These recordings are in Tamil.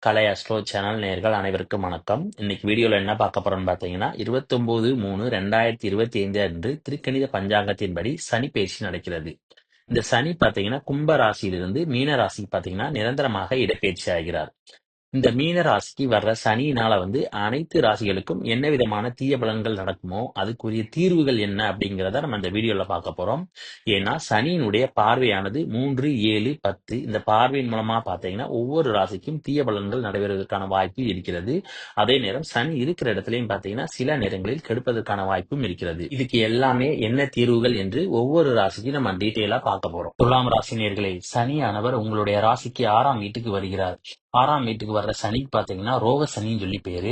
கலை அஸ்ட்ரோ சேனல் நேயர்கள் அனைவருக்கும் வணக்கம். இன்னைக்கு வீடியோல என்ன பார்க்க போறோம்னு பார்த்தீங்கன்னா 29/3/2025 அன்று திருக்கணித பஞ்சாங்கத்தின்படி சனி பெயர்ச்சி நடக்கிறது. இந்த சனி பார்த்தீங்கன்னா கும்ப ராசியிலிருந்து மீன ராசிக்கு பார்த்தீங்கன்னா நிரந்தரமாக இடப்பெயர்ச்சி ஆகிறார். இந்த மீன ராசிக்கு வர்ற சனியினால அனைத்து ராசிகளுக்கும் என்ன விதமான தீய பலன்கள் நடக்குமோ அதுக்குரிய தீர்வுகள் என்ன அப்படிங்கிறத நம்ம இந்த வீடியோல பார்க்க போறோம். ஏன்னா சனியினுடைய பார்வையானது 3, 7, 10 இந்த பார்வையின் மூலமா பார்த்தீங்கன்னா ஒவ்வொரு ராசிக்கும் தீய பலன்கள் நடைபெறுவதற்கான வாய்ப்பு இருக்கிறது. அதே நேரம் சனி இருக்கிற இடத்துலயும் பார்த்தீங்கன்னா சில நேரங்களில் கெடுப்பதற்கான வாய்ப்பும் இருக்கிறது. இதுக்கு எல்லாமே என்ன தீர்வுகள் என்று ஒவ்வொரு ராசிக்கும் நம்ம டீட்டெயிலா பார்க்க போறோம். துலாம் ராசி நேயர்களே, சனியானவர் உங்களுடைய ராசிக்கு 6ஆம் வீட்டுக்கு வருகிறார். 6ஆம் வீட்டுக்கு வர்ற சனிக்கு பாத்தீங்கன்னா ரோக சனின்னு சொல்லி பேரு.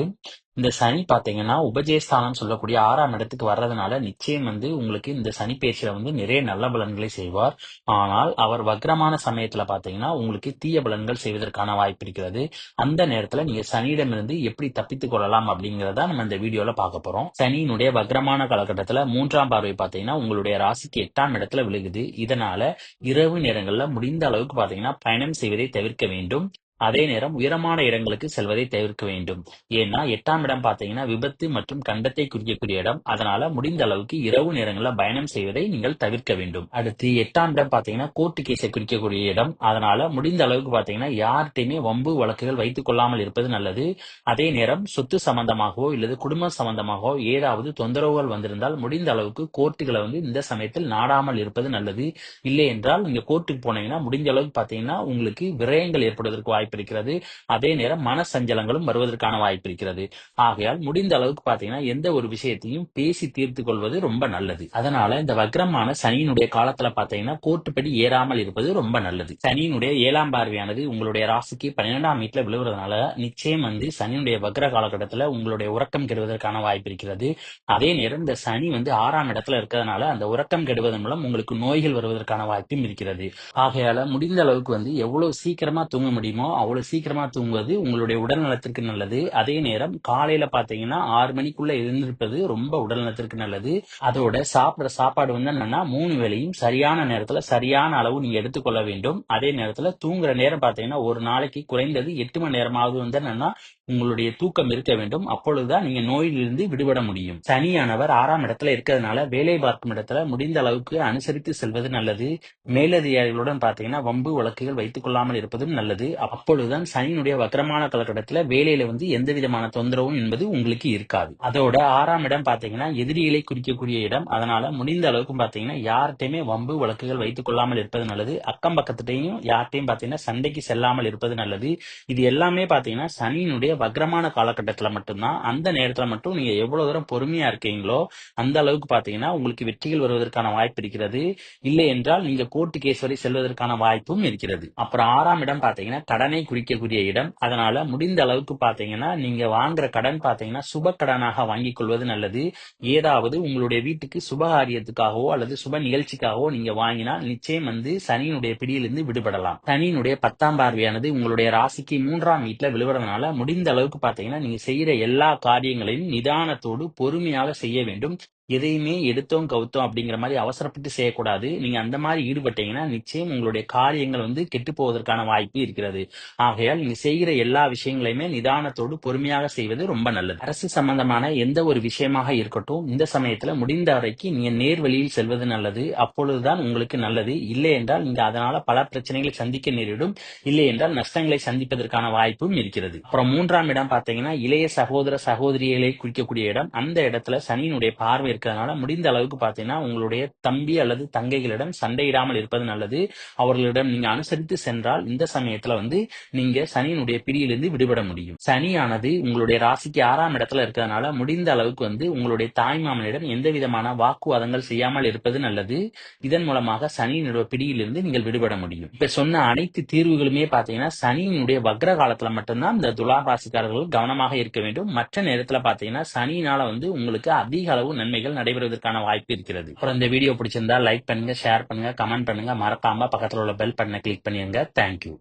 இந்த சனி பாத்தீங்கன்னா உபஜயஸ்தானம் சொல்லக்கூடிய 6ஆம் இடத்துக்கு வர்றதுனால நிச்சயம் உங்களுக்கு இந்த சனி பயிற்சியில நிறைய நல்ல பலன்களை செய்வார். ஆனால் அவர் வக்ரமான சமயத்துல பாத்தீங்கன்னா உங்களுக்கு தீய பலன்கள் செய்வதற்கான வாய்ப்பு இருக்கிறது. அந்த நேரத்துல நீங்க சனியிடமிருந்து எப்படி தப்பித்துக் கொள்ளலாம் அப்படிங்கறத நம்ம இந்த வீடியோல பார்க்க போறோம். சனியினுடைய வக்ரமான காலகட்டத்துல 3ஆம் பார்வை பாத்தீங்கன்னா உங்களுடைய ராசிக்கு 8ஆம் இடத்துல விழுகுது. இதனால இரவு நேரங்கள்ல முடிந்த அளவுக்கு பாத்தீங்கன்னா பயணம் செய்வதை தவிர்க்க வேண்டும். அதே நேரம் உயரமான இடங்களுக்கு செல்வதை தவிர்க்க வேண்டும். ஏன்னா 8ஆம் இடம் பாத்தீங்கன்னா விபத்து மற்றும் கண்டத்தை குறிக்கக்கூடிய இடம். அதனால முடிந்த அளவுக்கு இரவு நேரங்களில் பயணம் செய்வதை நீங்கள் தவிர்க்க வேண்டும். அடுத்து 8ஆம் இடம் பாத்தீங்கன்னா கோர்ட்டு கேஸை குறிக்கக்கூடிய இடம். அதனால முடிந்த அளவுக்கு பாத்தீங்கன்னா யார்கிட்டையுமே வம்பு வழக்குகள் வைத்துக் கொள்ளாமல் இருப்பது நல்லது. அதே நேரம் சொத்து சம்பந்தமாகவோ இல்லது குடும்ப சம்பந்தமாகவோ ஏதாவது தொந்தரவுகள் வந்திருந்தால் முடிந்த அளவுக்கு கோர்ட்டுகளை இந்த சமயத்தில் நாடாமல் இருப்பது நல்லது. இல்லை என்றால் நீங்க கோர்ட்டுக்கு போனீங்கன்னா முடிஞ்ச அளவுக்கு பாத்தீங்கன்னா உங்களுக்கு விரயங்கள் ஏற்படுவதற்கு வாய்ப்பு இருக்கிறது. அதே நேரம் மன சஞ்சலங்களும் வருவதற்கான வாய்ப்பு இருக்கிறது. ஆகையால் முடிந்த அளவுக்கு பாத்தீங்கன்னா எந்த ஒரு விஷயத்தையும் பேசி தீர்த்து கொள்வது ரொம்ப நல்லது. அதனால இந்த வக்ரமான சனியினுடைய காலத்துல பாத்தீங்கன்னா கோர்ட்டு படி ஏறாமல் இருப்பது ரொம்ப நல்லது. சனியினுடைய 7ஆம் பார்வையானது உங்களுடைய ராசிக்கு 12ஆம் வீட்டுல விழுவதனால நிச்சயம் சனியினுடைய வக்ர காலகட்டத்துல உங்களுடைய உறக்கம் கெடுவதற்கான வாய்ப்பு இருக்கிறது. அதே நேரம் இந்த சனி 6ஆம் இடத்துல இருக்கிறதுனால அந்த உறக்கம் கெடுவதன் மூலம் உங்களுக்கு நோய்கள் வருவதற்கான வாய்ப்பும் இருக்கிறது. ஆகையால முடிந்த அளவுக்கு எவ்வளவு சீக்கிரமா தூங்க முடியுமோ அவ்வளவு சீக்கிரமா தூங்குவது உங்களுடைய உடல் நலத்திற்கு நல்லது. அதே நேரம் காலையில பாத்தீங்கன்னா 6 மணிக்குள்ள எழுந்திருப்பது ரொம்ப உடல் நலத்திற்கு நல்லது. அதோட சாப்பிடுற சாப்பாடு என்னன்னா 3 வேளையும் சரியான நேரத்துல சரியான அளவு நீங்க எடுத்துக்கொள்ள வேண்டும். அதே நேரத்துல தூங்குற நேரம் பாத்தீங்கன்னா ஒரு நாளைக்கு குறைந்தது 8 மணி நேரமாவது என்னன்னா உங்களுடைய தூக்கம் இருக்க வேண்டும். அப்பொழுதுதான் நீங்க நோயிலிருந்து விடுபட முடியும். சனியானவர் 6ஆம் இடத்துல இருக்கிறதுனால வேலை பார்க்கும் இடத்துல முடிந்த அளவுக்கு அனுசரித்து செல்வது நல்லது. மேலதிகாரிகளுடன் பாத்தீங்கன்னா வம்பு வழக்குகள் வைத்துக் கொள்ளாமல் இருப்பதும் நல்லது. அப்பொழுதுதான் சனியினுடைய வக்ரமான காலகட்டத்துல வேலையில எந்த விதமான தொந்தரவும் என்பது உங்களுக்கு இருக்காது. அதோட 6ஆம் இடம் பாத்தீங்கன்னா எதிரிகளை குறிக்கக்கூடிய இடம். அதனால முடிந்த அளவுக்கு பாத்தீங்கன்னா யார்கிட்டயுமே வம்பு வழக்குகள் வைத்துக் கொள்ளாமல் இருப்பது நல்லது. அக்கம் பக்கத்திட்டையும் யார்கிட்டையும் பாத்தீங்கன்னா சண்டைக்கு செல்லாமல் இருப்பது நல்லது. இது எல்லாமே பாத்தீங்கன்னா சனியினுடைய வக்ரமான காலகட்டத்துல மட்டும்தான். அந்த நேரத்துல மட்டும் நீங்க எவ்வளவு தூரம் பொறுமையா இருக்கீங்களோ அந்த அளவுக்கு பாத்தீங்கன்னா உங்களுக்கு வெற்றிகள் வருவதற்கான வாய்ப்பு இருக்கிறது. இல்லை என்றால் நீங்க கோர்ட்டு கேஸ் வரை செல்வதற்கான வாய்ப்பும் இருக்கிறது. அப்புறம் 6ஆம் இடம் பாத்தீங்கன்னா கடனை குறிக்கக்கூடிய இடம். அதனால முடிந்த அளவுக்கு பாத்தீங்கன்னா நீங்க வாங்குற கடன் பாத்தீங்கன்னா சுப கடனாக வாங்கிக் கொள்வது நல்லது. ஏதாவது உங்களுடைய வீட்டுக்கு சுபகாரியத்துக்காகவோ அல்லது சுப நிகழ்ச்சிக்காகவோ நீங்க வாங்கினால் நிச்சயம் சனியினுடைய பிடியிலிருந்து விடுபடலாம். சனியினுடைய 10ஆம் பார்வையானது உங்களுடைய ராசிக்கு 3ஆம் வீட்டுல விழுவதனால முடிந்த அளவுக்கு பாத்தீங்கன்னா நீங்க செய்யற எல்லா காரியங்களையும் நிதானத்தோடு பொறுமையாக செய்ய வேண்டும். எதையுமே எடுத்தோம் கவுத்தோம் அப்படிங்கிற மாதிரி அவசரப்பட்டு செய்யக்கூடாது. நீங்க அந்த மாதிரி ஈடுபட்டீங்கன்னா நிச்சயம் உங்களுடைய காரியங்கள் கெட்டு போவதற்கான வாய்ப்பு இருக்கிறது. ஆகையால் நீங்க செய்கிற எல்லா விஷயங்களையுமே நிதானத்தோடு பொறுமையாக செய்வது ரொம்ப நல்லது. அரசு சம்பந்தமான எந்த ஒரு விஷயமாக இருக்கட்டும் இந்த சமயத்துல முடிந்த வரைக்கும் நீங்க நேர் வழியில் செல்வது நல்லது. அப்பொழுதுதான் உங்களுக்கு நல்லது. இல்லை என்றால் நீங்க அதனால பல பிரச்சனைகளை சந்திக்க நேரிடும். இல்லை என்றால் நஷ்டங்களை சந்திப்பதற்கான வாய்ப்பும் இருக்கிறது. அப்புறம் 3ஆம் இடம் பாத்தீங்கன்னா இளைய சகோதர சகோதரிகளை குறிக்கக்கூடிய இடம். அந்த இடத்துல சனியினுடைய பார்வை இருக்கிறதுனால முடிந்த அளவுக்கு பாத்தீங்கன்னா உங்களுடைய தம்பி அல்லது தங்கைகளிடம் சண்டையிடாமல் இருப்பது நல்லது. அவர்களிடம் நீங்க அனுசரித்து சென்றால் இந்த சமயத்துல நீங்க சனியினுடைய பிடியிலிருந்து விடுபட முடியும். சனியானது உங்களுடைய ராசிக்கு 6ஆம் இடத்துல இருக்கிறதுனால முடிந்த அளவுக்கு உங்களுடைய தாய்மாமனிடம் எந்த விதமான வாக்குவாதங்கள் செய்யாமல் இருப்பது நல்லது. இதன் மூலமாக சனியினுடைய பிடியிலிருந்து நீங்கள் விடுபட முடியும். இப்ப சொன்ன அனைத்து தீர்வுகளுமே பாத்தீங்கன்னா சனியினுடைய வக்ர காலத்துல மட்டும்தான் இந்த துலாம் ராசிக்காரர்கள் கவனமாக இருக்க வேண்டும். மற்ற நேரத்துல பாத்தீங்கன்னா சனியினால உங்களுக்கு அதிக அளவு நன்மைகள் நடைபெறுவதற்கான வாய்ப்பு இருக்கிறது. அப்புறம் இந்த வீடியோ பிடிச்சிருந்தா லைக் பண்ணுங்க, ஷேர் பண்ணுங்க, கமெண்ட் பண்ணுங்க. மறக்காம பக்கத்துல உள்ள பெல் பட்டனை கிளிக் பண்ணிருங்க. தேங்க்யூ.